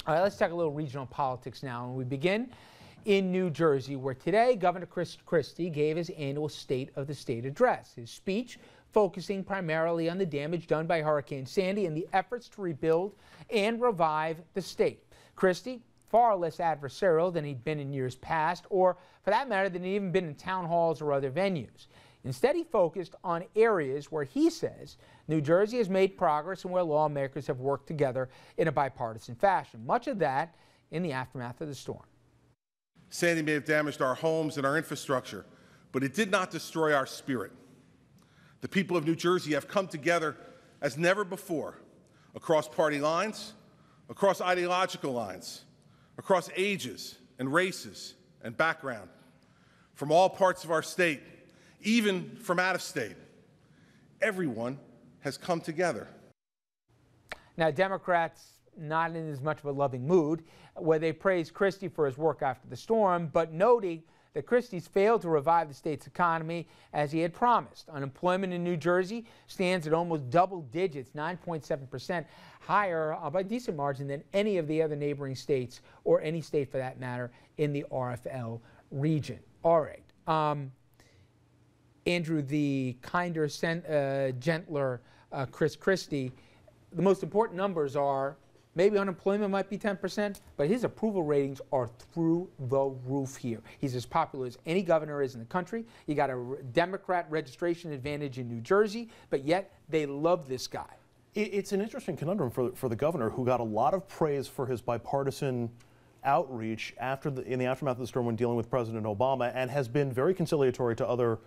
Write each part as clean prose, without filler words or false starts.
All right, let's talk a little regional politics now, and we begin in New Jersey, where today Governor Christie gave his annual State of the State address. His speech focusing primarily on the damage done by Hurricane Sandy and the efforts to rebuild and revive the state. Christie, far less adversarial than he'd been in years past, or for that matter, than he'd even been in town halls or other venues. Instead, he focused on areas where he says New Jersey has made progress and where lawmakers have worked together in a bipartisan fashion, much of that in the aftermath of the storm. Sandy may have damaged our homes and our infrastructure, but it did not destroy our spirit. The people of New Jersey have come together as never before, across party lines, across ideological lines, across ages and races and background, from all parts of our state, even from out of state. Everyone has come together. Now, Democrats not in as much of a loving mood, where they praised Christie for his work after the storm, but noting that Christie's failed to revive the state's economy as he had promised. Unemployment in New Jersey stands at almost double digits, 9.7%, higher by a decent margin than any of the other neighboring states, or any state for that matter, in the RFL region. All right. Andrew, the kinder, gentler Chris Christie, the most important numbers are maybe unemployment might be 10%, but his approval ratings are through the roof here. He's as popular as any governor is in the country. You got a Democrat registration advantage in New Jersey, but yet they love this guy. It's an interesting conundrum for the governor, who got a lot of praise for his bipartisan outreach in the aftermath of the storm when dealing with President Obama, and has been very conciliatory to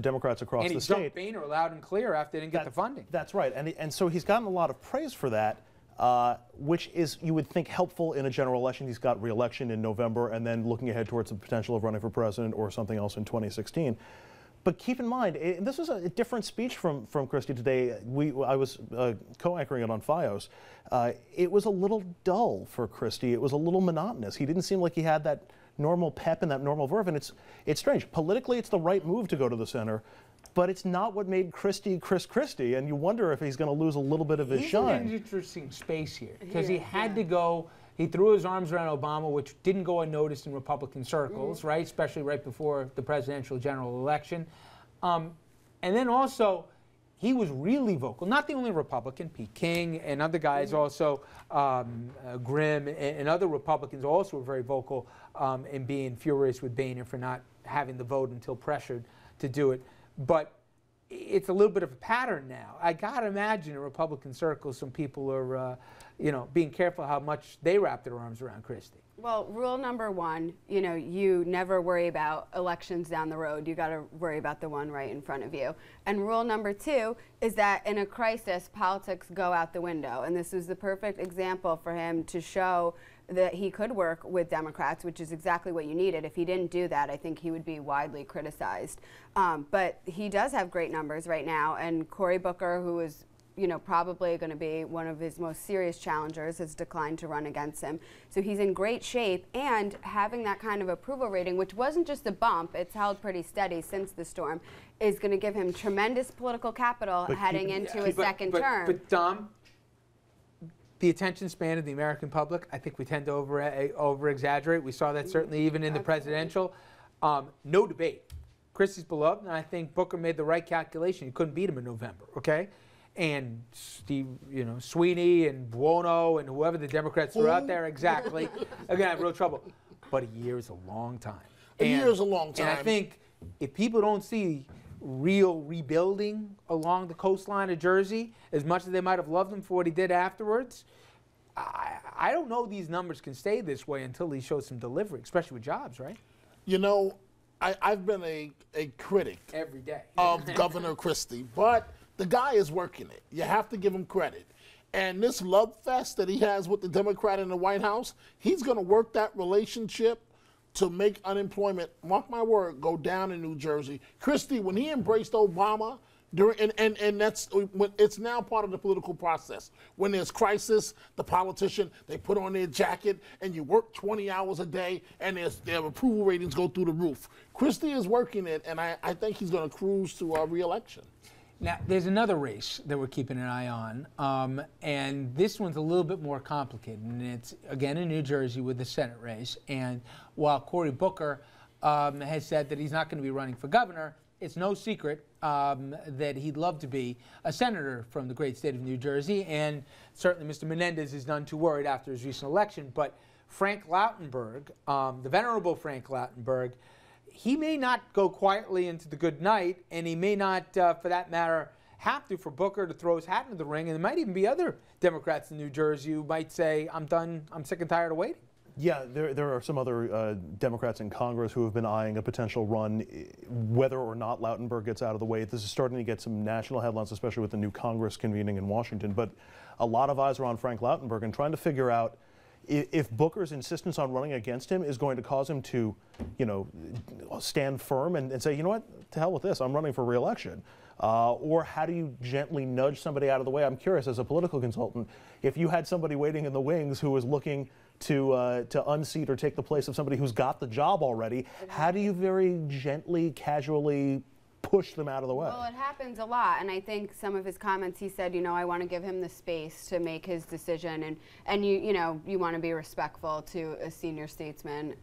Democrats across the state. And he jumped Boehner loud and clear after they didn't get the funding. That's right, and so he's gotten a lot of praise for that. Which is, you would think, helpful in a general election. He's got re-election in November, and then looking ahead towards the potential of running for president or something else in 2016. But keep in mind, this was a different speech from Christie today. I was co-anchoring it on FiOS. It was a little dull for Christie. It was a little monotonous. He didn't seem like he had that normal pep and that normal verve, and it's strange. Politically, it's the right move to go to the center, but it's not what made Christie Christie, and you wonder if he's going to lose a little bit of his shine. He's in an interesting space here, because he had to go, he threw his arms around Obama, which didn't go unnoticed in Republican circles, right, especially right before the presidential general election. And then also, he was really vocal, not the only Republican, Pete King and other guys also, Grimm and other Republicans also were very vocal in being furious with Boehner for not having the vote until pressured to do it. But it's a little bit of a pattern now. I got to imagine in Republican circles some people are, being careful how much they wrap their arms around Christie. Well, rule number one, you never worry about elections down the road. You got to worry about the one right in front of you. And rule number two is that in a crisis, politics go out the window. And this is the perfect example for him to show that he could work with Democrats, which is exactly what you needed. If he didn't do that, I think he would be widely criticized. But he does have great numbers right now, and Cory Booker, who is probably going to be one of his most serious challengers, has declined to run against him. So he's in great shape, and having that kind of approval rating, which wasn't just a bump, it's held pretty steady since the storm, is going to give him tremendous political capital heading into a second term. But Dom, the attention span of the American public, I think we tend to over-exaggerate. We saw that certainly even in the presidential. No debate. Christie's beloved, and I think Booker made the right calculation. You couldn't beat him in November, okay? And Steve, Sweeney and Buono and whoever the Democrats threw out there, exactly, are going to have real trouble. But a year is a long time. A year is a long time. And I think if people don't see real rebuilding along the coastline of Jersey, as much as they might have loved him for what he did afterwards, I don't know these numbers can stay this way until he shows some delivery, especially with jobs, right? I've been a critic every day of Governor Christie, but the guy is working it. You have to give him credit. And this love fest that he has with the Democrat in the White House, he's going to work that relationship to make unemployment, mark my word, go down in New Jersey. Christie, when he embraced Obama, it's now part of the political process. When there's crisis, the politician, they put on their jacket and you work 20 hours a day and their approval ratings go through the roof. Christie is working it, and I think he's going to cruise to re-election. Now, there's another race that we're keeping an eye on, and this one's a little bit more complicated, and it's, again, in New Jersey with the Senate race. And while Cory Booker has said that he's not going to be running for governor, it's no secret that he'd love to be a senator from the great state of New Jersey, and certainly Mr. Menendez is none too worried after his recent election. But Frank Lautenberg, the venerable Frank Lautenberg, he may not go quietly into the good night, and he may not, for that matter, have to for Booker to throw his hat into the ring. And there might even be other Democrats in New Jersey who might say, I'm done, I'm sick and tired of waiting. Yeah, there are some other Democrats in Congress who have been eyeing a potential run, whether or not Lautenberg gets out of the way. This is starting to get some national headlines, especially with the new Congress convening in Washington. But a lot of eyes are on Frank Lautenberg and trying to figure out if Booker's insistence on running against him is going to cause him to, stand firm and say, you know what, to hell with this, I'm running for re-election. Or how do you gently nudge somebody out of the way? I'm curious, as a political consultant, if you had somebody waiting in the wings who was looking to unseat or take the place of somebody who's got the job already, how do you very gently, casually push them out of the way? Well, it happens a lot, and I think some of his comments, he said, I want to give him the space to make his decision, and you want to be respectful to a senior statesman,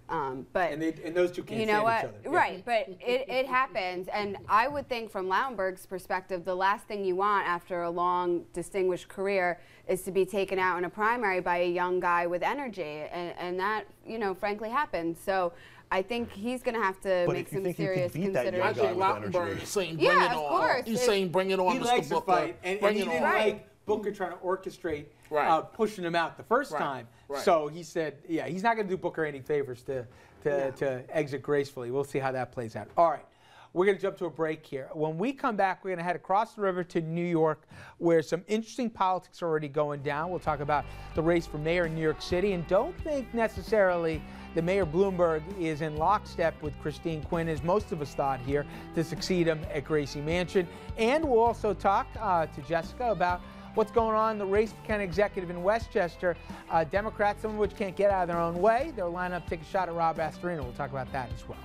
but and those two can't stand each other. Right, but it happens, and I would think from Lautenberg's perspective, the last thing you want after a long, distinguished career is to be taken out in a primary by a young guy with energy, and that, frankly happens. So I think he's going to have to make some serious consideration. I think Lautenberg is saying, bring it on. Course. He's saying, bring it on, he Mr. likes Booker. to fight, and he didn't like Booker trying to orchestrate pushing him out the first time. So he said, he's not going to do Booker any favors to exit gracefully. We'll see how that plays out. All right. We're going to jump to a break here. When we come back, we're going to head across the river to New York, where some interesting politics are already going down. We'll talk about the race for mayor in New York City, and don't think necessarily that Mayor Bloomberg is in lockstep with Christine Quinn, as most of us thought here, to succeed him at Gracie Mansion. And we'll also talk to Jessica about what's going on in the race for county executive in Westchester. Democrats, some of which can't get out of their own way, they'll line up to take a shot at Rob Astorino. We'll talk about that as well.